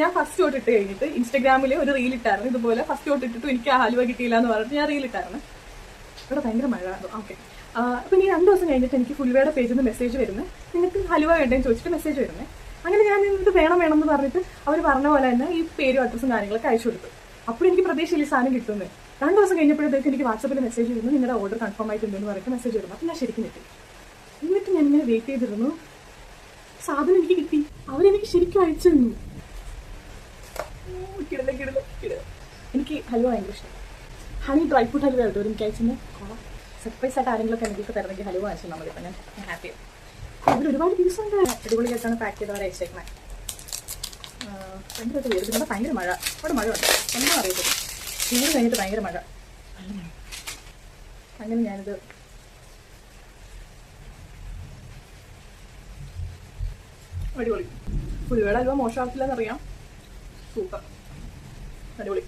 ഞാൻ ഫസ്റ്റ് തൊട്ട് ഇട്ട് കഴിഞ്ഞിട്ട് ഇൻസ്റ്റാഗ്രാമിൽ ഒരു റീൽ ഇട്ടായിരുന്നു ഇതുപോലെ. ഫസ്റ്റ് തൊട്ട് ഇട്ടിട്ട് എനിക്ക് ആ ഹലുവ കിട്ടിയില്ല എന്ന് പറഞ്ഞിട്ട് ഞാൻ റീൽ ഇട്ടായിരുന്നു. ഇവിടെ ഭയങ്കര മഴ. ഓക്കെ, അപ്പം ഈ 2 ദിവസം കഴിഞ്ഞിട്ട് എനിക്ക് ഫുൾവേയുടെ പേജിൽ നിന്ന് മെസ്സേജ് വരുന്നത്, നിങ്ങൾക്ക് ഹലുവ വേണ്ടേന്ന് ചോദിച്ചിട്ട് മെസ്സേജ് വരുന്നത്. അങ്ങനെ ഞാൻ ഇത് വേണം എന്ന് പറഞ്ഞിട്ട് അവർ പറഞ്ഞ പോലെ തന്നെ ഈ പേരും അഡ്രസ്സും കാര്യങ്ങളൊക്കെ അയച്ചു കൊടുത്തു. അപ്പോൾ എനിക്ക് പ്രതീക്ഷയിൽ ഈ സാധനം കിട്ടുന്നത്. 2 ദിവസം കഴിഞ്ഞപ്പോഴത്തേക്ക് എനിക്ക് വാട്സപ്പിൽ മെസ്സേജ് വരുന്നു, നിങ്ങളുടെ ഓർഡർ കൺഫേം ആയിട്ടുണ്ടെന്ന് പറഞ്ഞിട്ട് മെസ്സേജ് വരുന്നു. അപ്പം ഞാൻ ശരിക്കും കിട്ടി. എന്നിട്ട് ഞാനിങ്ങനെ വെയിറ്റ് ചെയ്തിരുന്നു. സാധനം എനിക്ക് കിട്ടി, അവരെനിക്ക് ശരിക്കും അയച്ചു തന്നു. എനിക്ക് ഹലുവ ഭയങ്കര ഇഷ്ടം. ഹണി ഡ്രൈ ഫ്രൂട്ട് ഹലുവ കേട്ടോ എനിക്ക് അയച്ചെന്ന്. സർപ്രൈസ് ആയിട്ട് ആരെങ്കിലുമൊക്കെ എനിക്ക് തരണമെങ്കിൽ ഹലുവ അയച്ചു നമ്മളിപ്പോൾ. ഞാൻ ഹാപ്പിയാണ്. ഇതിൽ ഒരുപാട് പീസ് ഉണ്ട്. അടിപൊളിയായിട്ടാണ് പാക്ക് ചെയ്തവരെ അയച്ചേക്കുന്നത്. ഭയങ്കരമായിട്ട് വേറെ പിന്നെ ഭയങ്കര മഴ. അവിടെ മഴ ഉണ്ട്, ഒന്നും അറിയത്തില്ല. ചൂട് കഴിഞ്ഞിട്ട് ഭയങ്കര മഴ. അങ്ങനെ ഞാനിത് അടിപൊളി. ഫുൾവേടെ ഹലുവ മോശമാക്കില്ലെന്നറിയാം. സൂപ്പർ, അടിപൊളി.